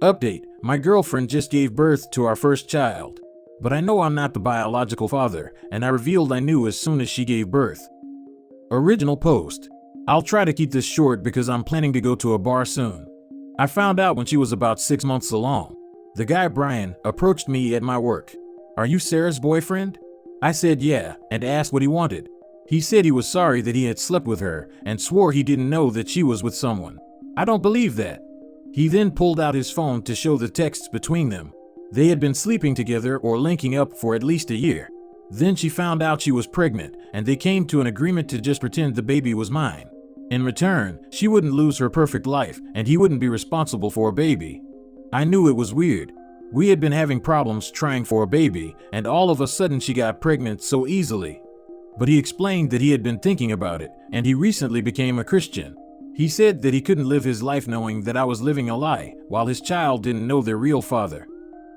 Update: my girlfriend just gave birth to our first child. But I know I'm not the biological father, and I revealed I knew as soon as she gave birth. Original post. I'll try to keep this short because I'm planning to go to a bar soon. I found out when she was about 6 months along. The guy Brian approached me at my work. "Are you Sarah's boyfriend?" I said yeah, and asked what he wanted. He said he was sorry that he had slept with her and swore he didn't know that she was with someone. I don't believe that. He then pulled out his phone to show the texts between them. They had been sleeping together or linking up for at least a year. Then she found out she was pregnant, and they came to an agreement to just pretend the baby was mine. In return, she wouldn't lose her perfect life, and he wouldn't be responsible for a baby. I knew it was weird. We had been having problems trying for a baby, and all of a sudden she got pregnant so easily. But he explained that he had been thinking about it, and he recently became a Christian. He said that he couldn't live his life knowing that I was living a lie, while his child didn't know their real father.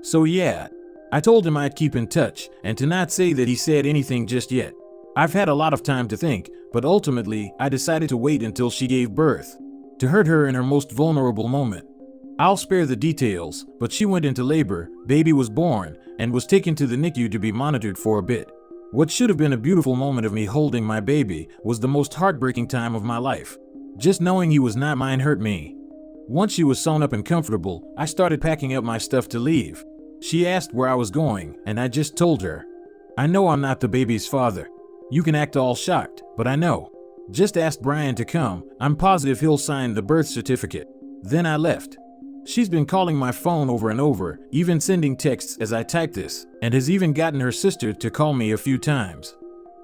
So yeah, I told him I'd keep in touch, and to not say that he said anything just yet. I've had a lot of time to think, but ultimately I decided to wait until she gave birth, to hurt her in her most vulnerable moment. I'll spare the details, but she went into labor, baby was born, and was taken to the NICU to be monitored for a bit. What should have been a beautiful moment of me holding my baby was the most heartbreaking time of my life. Just knowing he was not mine hurt me. Once she was sewn up and comfortable, I started packing up my stuff to leave. She asked where I was going, and I just told her. I know I'm not the baby's father. You can act all shocked, but I know. Just ask Brian to come, I'm positive he'll sign the birth certificate. Then I left. She's been calling my phone over and over, even sending texts as I type this, and has even gotten her sister to call me a few times.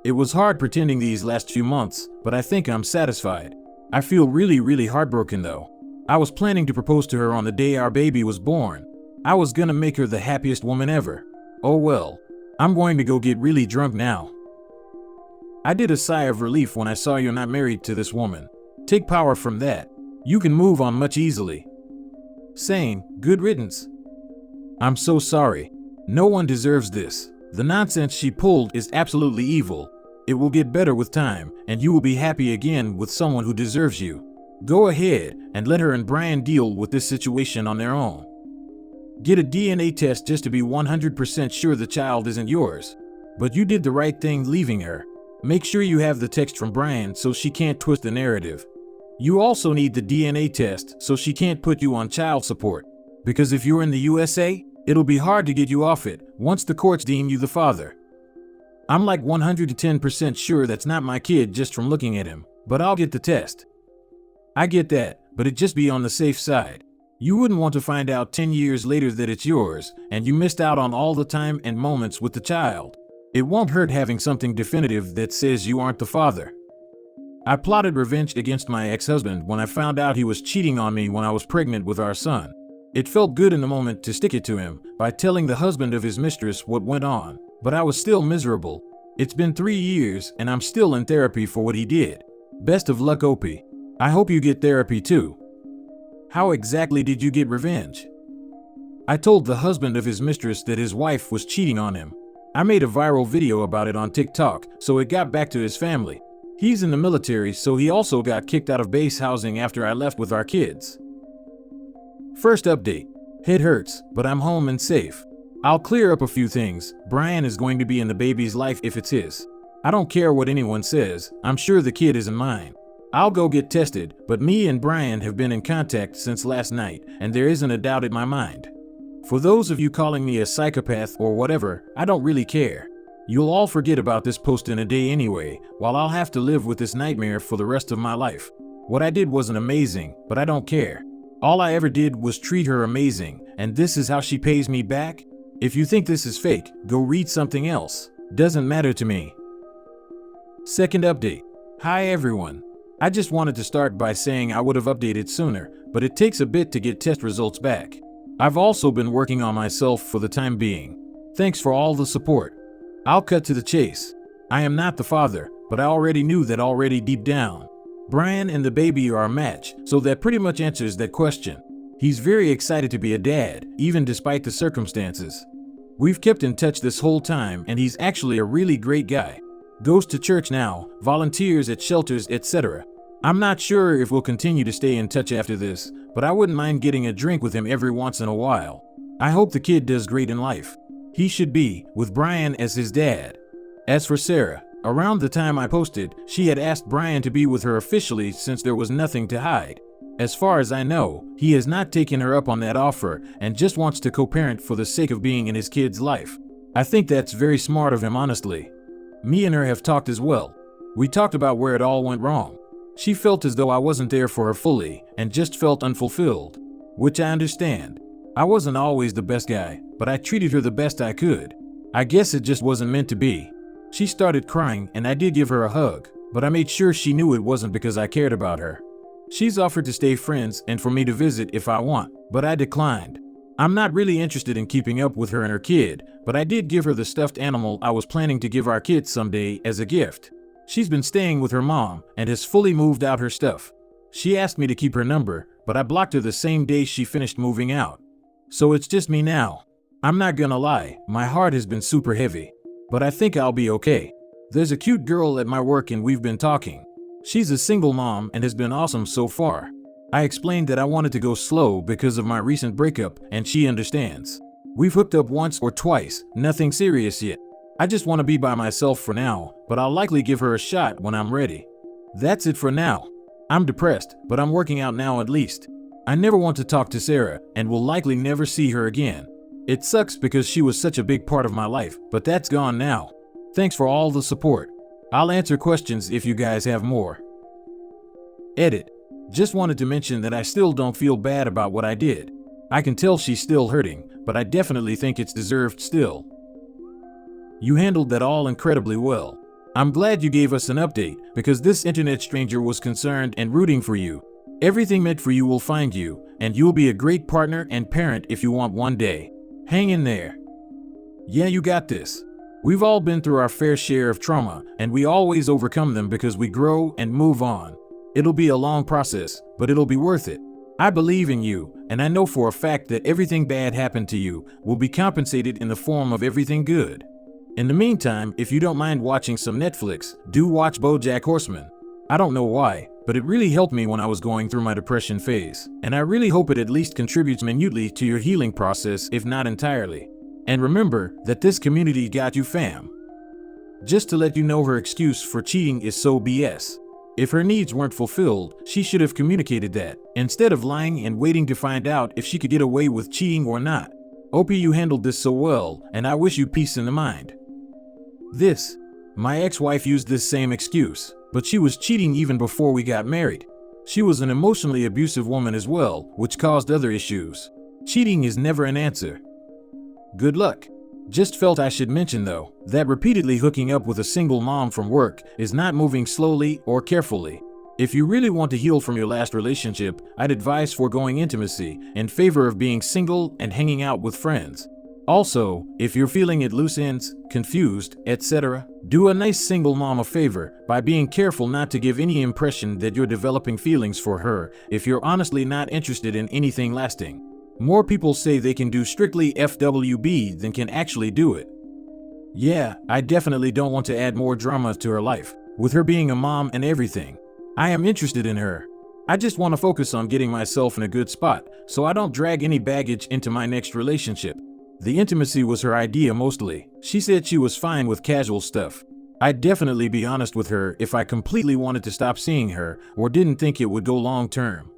It was hard pretending these last few months, but I think I'm satisfied. I feel really heartbroken though. I was planning to propose to her on the day our baby was born. I was gonna make her the happiest woman ever. Oh well, I'm going to go get really drunk now. I did a sigh of relief when I saw you're not married to this woman. Take power from that. You can move on much easily. Same, good riddance. I'm so sorry. No one deserves this. The nonsense she pulled is absolutely evil. It will get better with time, and you will be happy again with someone who deserves you. Go ahead and let her and Brian deal with this situation on their own. Get a DNA test just to be 100% sure the child isn't yours. But you did the right thing leaving her. Make sure you have the text from Brian so she can't twist the narrative. You also need the DNA test so she can't put you on child support. Because if you're in the USA, it'll be hard to get you off it once the courts deem you the father. I'm like 110% sure that's not my kid just from looking at him, but I'll get the test. I get that, but it'd just be on the safe side. You wouldn't want to find out 10 years later that it's yours, and you missed out on all the time and moments with the child. It won't hurt having something definitive that says you aren't the father. I plotted revenge against my ex-husband when I found out he was cheating on me when I was pregnant with our son. It felt good in the moment to stick it to him by telling the husband of his mistress what went on, but I was still miserable. It's been 3 years and I'm still in therapy for what he did. Best of luck, Opie. I hope you get therapy too. How exactly did you get revenge? I told the husband of his mistress that his wife was cheating on him. I made a viral video about it on TikTok, so it got back to his family. He's in the military, so he also got kicked out of base housing after I left with our kids. First update. Head hurts, but I'm home and safe. I'll clear up a few things. Brian is going to be in the baby's life if it's his. I don't care what anyone says, I'm sure the kid isn't mine. I'll go get tested, but me and Brian have been in contact since last night, and there isn't a doubt in my mind. For those of you calling me a psychopath or whatever, I don't really care. You'll all forget about this post in a day anyway, while I'll have to live with this nightmare for the rest of my life. What I did wasn't amazing, but I don't care. All I ever did was treat her amazing, and this is how she pays me back? If you think this is fake, go read something else. Doesn't matter to me. Second update. Hi everyone. I just wanted to start by saying I would have updated sooner, but it takes a bit to get test results back. I've also been working on myself for the time being. Thanks for all the support. I'll cut to the chase. I am not the father, but I already knew that already deep down. Brian and the baby are a match, so that pretty much answers that question. He's very excited to be a dad, even despite the circumstances. We've kept in touch this whole time, and he's actually a really great guy. Goes to church now, volunteers at shelters, etc. I'm not sure if we'll continue to stay in touch after this, but I wouldn't mind getting a drink with him every once in a while. I hope the kid does great in life. He should be, with Brian as his dad. As for Sarah, around the time I posted, she had asked Brian to be with her officially since there was nothing to hide. As far as I know, he has not taken her up on that offer and just wants to co-parent for the sake of being in his kid's life. I think that's very smart of him, honestly. Me and her have talked as well. We talked about where it all went wrong. She felt as though I wasn't there for her fully and just felt unfulfilled, which I understand. I wasn't always the best guy, but I treated her the best I could. I guess it just wasn't meant to be. She started crying and I did give her a hug, but I made sure she knew it wasn't because I cared about her. She's offered to stay friends and for me to visit if I want, but I declined. I'm not really interested in keeping up with her and her kid, but I did give her the stuffed animal I was planning to give our kids someday as a gift. She's been staying with her mom and has fully moved out her stuff. She asked me to keep her number, but I blocked her the same day she finished moving out. So it's just me now. I'm not gonna lie, my heart has been super heavy, but I think I'll be okay. There's a cute girl at my work and we've been talking. She's a single mom and has been awesome so far. I explained that I wanted to go slow because of my recent breakup and she understands. We've hooked up once or twice, nothing serious yet. I just want to be by myself for now, but I'll likely give her a shot when I'm ready. That's it for now. I'm depressed, but I'm working out now at least. I never want to talk to Sarah and will likely never see her again. It sucks because she was such a big part of my life, but that's gone now. Thanks for all the support. I'll answer questions if you guys have more. Edit. Just wanted to mention that I still don't feel bad about what I did. I can tell she's still hurting, but I definitely think it's deserved still. You handled that all incredibly well. I'm glad you gave us an update because this internet stranger was concerned and rooting for you. Everything meant for you will find you, and you'll be a great partner and parent if you want one day. Hang in there. Yeah, you got this. We've all been through our fair share of trauma, and we always overcome them because we grow and move on. It'll be a long process, but it'll be worth it. I believe in you, and I know for a fact that everything bad happened to you will be compensated in the form of everything good. In the meantime, if you don't mind watching some Netflix, do watch BoJack Horseman. I don't know why, but it really helped me when I was going through my depression phase, and I really hope it at least contributes minutely to your healing process, if not entirely. And remember that this community got you, fam. Just to let you know, her excuse for cheating is so BS. If her needs weren't fulfilled, she should have communicated that, instead of lying and waiting to find out if she could get away with cheating or not. OP, you handled this so well, and I wish you peace in the mind. My ex-wife used this same excuse, but she was cheating even before we got married. She was an emotionally abusive woman as well, which caused other issues. Cheating is never an answer. Good luck. Just felt I should mention though, that repeatedly hooking up with a single mom from work is not moving slowly or carefully. If you really want to heal from your last relationship, I'd advise foregoing intimacy in favor of being single and hanging out with friends. Also, if you're feeling at loose ends, confused, etc., do a nice single mom a favor by being careful not to give any impression that you're developing feelings for her if you're honestly not interested in anything lasting. More people say they can do strictly FWB than can actually do it. Yeah, I definitely don't want to add more drama to her life, with her being a mom and everything. I am interested in her. I just want to focus on getting myself in a good spot, so I don't drag any baggage into my next relationship. The intimacy was her idea mostly. She said she was fine with casual stuff. I'd definitely be honest with her if I completely wanted to stop seeing her or didn't think it would go long term.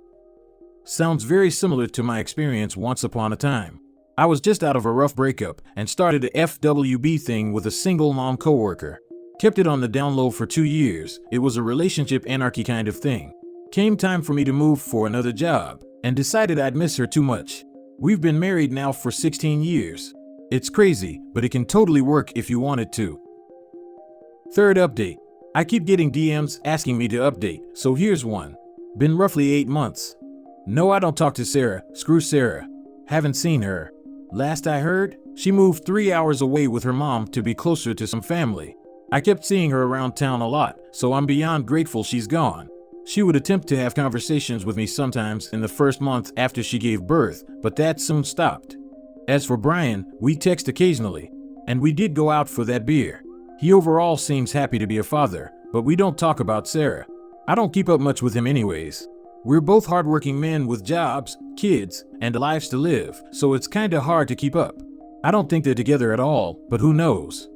Sounds very similar to my experience once upon a time. I was just out of a rough breakup and started a FWB thing with a single mom coworker. Kept it on the down low for 2 years. It was a relationship anarchy kind of thing. Came time for me to move for another job and decided I'd miss her too much. We've been married now for 16 years. It's crazy, but it can totally work if you want it to. Third update. I keep getting DMs asking me to update, so here's one. Been roughly 8 months. No, I don't talk to Sarah. Screw Sarah. Haven't seen her. Last I heard, she moved 3 hours away with her mom to be closer to some family. I kept seeing her around town a lot, so I'm beyond grateful she's gone. She would attempt to have conversations with me sometimes in the first month after she gave birth, but that soon stopped. As for Brian, we text occasionally, and we did go out for that beer. He overall seems happy to be a father, but we don't talk about Sarah. I don't keep up much with him anyways. We're both hardworking men with jobs, kids, and lives to live, so it's kinda hard to keep up. I don't think they're together at all, but who knows?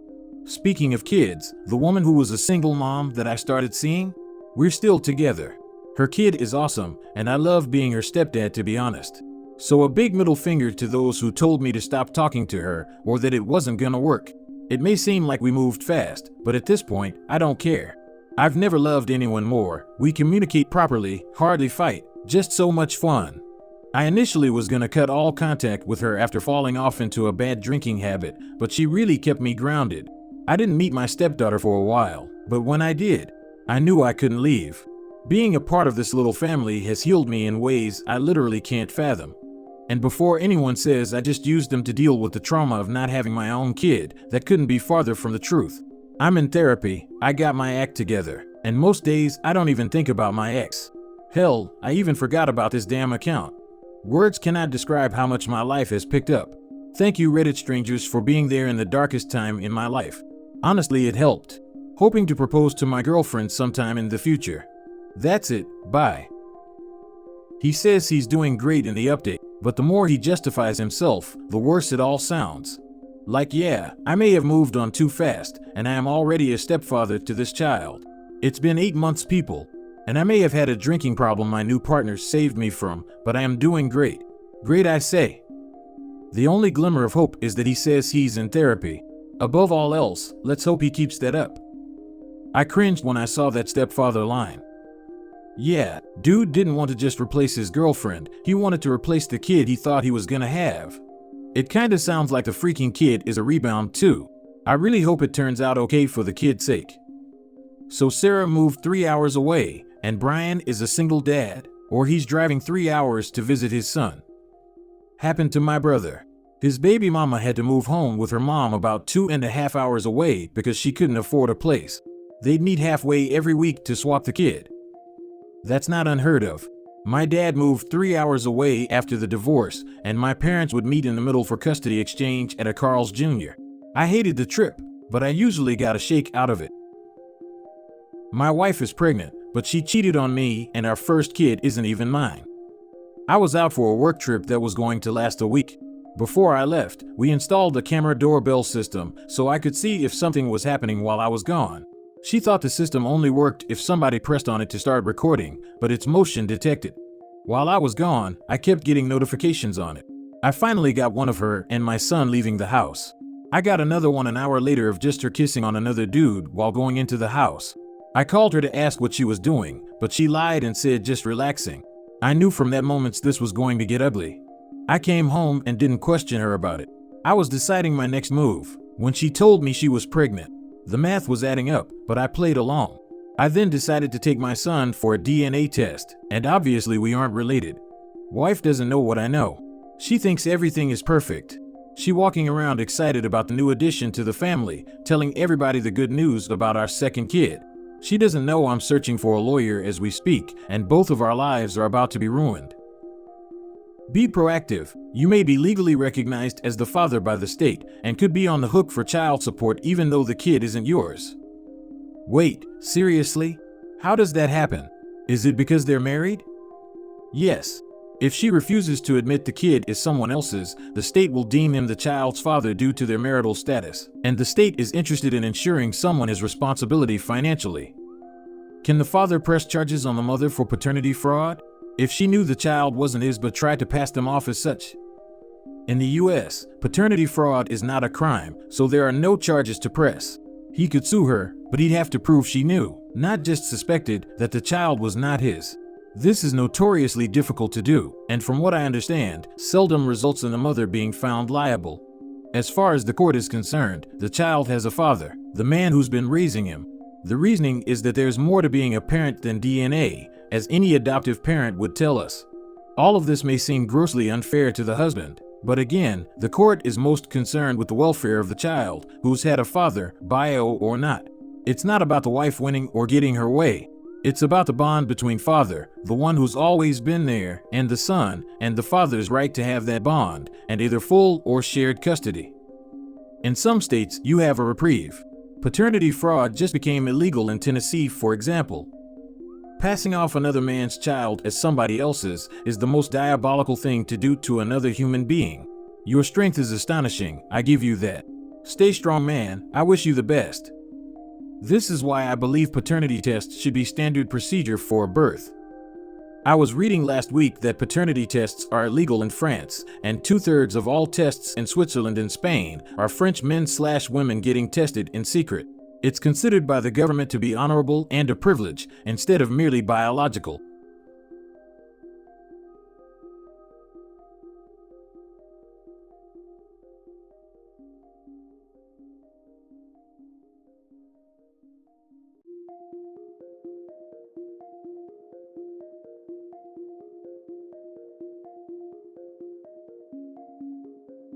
Speaking of kids, the woman who was a single mom that I started seeing, we're still together. Her kid is awesome, and I love being her stepdad, to be honest. So a big middle finger to those who told me to stop talking to her or that it wasn't gonna work. It may seem like we moved fast, but at this point, I don't care. I've never loved anyone more. We communicate properly, hardly fight, just so much fun. I initially was gonna cut all contact with her after falling off into a bad drinking habit, but she really kept me grounded. I didn't meet my stepdaughter for a while, but when I did, I knew I couldn't leave. Being a part of this little family has healed me in ways I literally can't fathom. And before anyone says I just used them to deal with the trauma of not having my own kid, that couldn't be farther from the truth. I'm in therapy, I got my act together, and most days I don't even think about my ex. Hell, I even forgot about this damn account. Words cannot describe how much my life has picked up. Thank you, Reddit strangers, for being there in the darkest time in my life. Honestly, it helped. Hoping to propose to my girlfriend sometime in the future. That's it, bye. He says he's doing great in the update, but the more he justifies himself, the worse it all sounds. Like, yeah, I may have moved on too fast, and I am already a stepfather to this child. It's been 8 months, people, and I may have had a drinking problem my new partner saved me from, but I am doing great. Great, I say. The only glimmer of hope is that he says he's in therapy. Above all else, let's hope he keeps that up. I cringed when I saw that stepfather line. Yeah, dude didn't want to just replace his girlfriend, he wanted to replace the kid he thought he was gonna have. It kinda sounds like the freaking kid is a rebound too. I really hope it turns out okay for the kid's sake. So Sarah moved 3 hours away, and Brian is a single dad, or he's driving 3 hours to visit his son. Happened to my brother. His baby mama had to move home with her mom about 2.5 hours away because she couldn't afford a place. They'd meet halfway every week to swap the kid. That's not unheard of. My dad moved 3 hours away after the divorce, and my parents would meet in the middle for custody exchange at a Carl's Jr. I hated the trip, but I usually got a shake out of it. My wife is pregnant, but she cheated on me, and our first kid isn't even mine. I was out for a work trip that was going to last a week. Before I left, we installed a camera doorbell system so I could see if something was happening while I was gone. She thought the system only worked if somebody pressed on it to start recording, but its motion detected. While I was gone, I kept getting notifications on it. I finally got one of her and my son leaving the house. I got another one an hour later of just her kissing on another dude while going into the house. I called her to ask what she was doing, but she lied and said just relaxing. I knew from that moment this was going to get ugly. I came home and didn't question her about it. I was deciding my next move when she told me she was pregnant. The math was adding up, but I played along. I then decided to take my son for a DNA test, and obviously we aren't related. Wife doesn't know what I know. She thinks everything is perfect. She walking around excited about the new addition to the family, telling everybody the good news about our second kid. She doesn't know I'm searching for a lawyer as we speak, and both of our lives are about to be ruined. Be proactive. You may be legally recognized as the father by the state and could be on the hook for child support even though the kid isn't yours. Wait, seriously? How does that happen? Is it because they're married? Yes. If she refuses to admit the kid is someone else's, the state will deem him the child's father due to their marital status, and the state is interested in ensuring someone has responsibility financially. Can the father press charges on the mother for paternity fraud? If she knew the child wasn't his but tried to pass them off as such? In the US, paternity fraud is not a crime, so there are no charges to press. He could sue her, but he'd have to prove she knew, not just suspected, that the child was not his. This is notoriously difficult to do, and from what I understand, seldom results in the mother being found liable. As far as the court is concerned, the child has a father, the man who's been raising him. The reasoning is that there's more to being a parent than DNA, as any adoptive parent would tell us. All of this may seem grossly unfair to the husband, but again, the court is most concerned with the welfare of the child, who's had a father, bio or not. It's not about the wife winning or getting her way. It's about the bond between father, the one who's always been there, and the son, and the father's right to have that bond, and either full or shared custody. In some states, you have a reprieve. Paternity fraud just became illegal in Tennessee, for example. Passing off another man's child as somebody else's is the most diabolical thing to do to another human being. Your strength is astonishing, I give you that. Stay strong, man, I wish you the best. This is why I believe paternity tests should be standard procedure for a birth. I was reading last week that paternity tests are illegal in France, and 2/3 of all tests in Switzerland and Spain are French men/women getting tested in secret. It's considered by the government to be honorable and a privilege, instead of merely biological.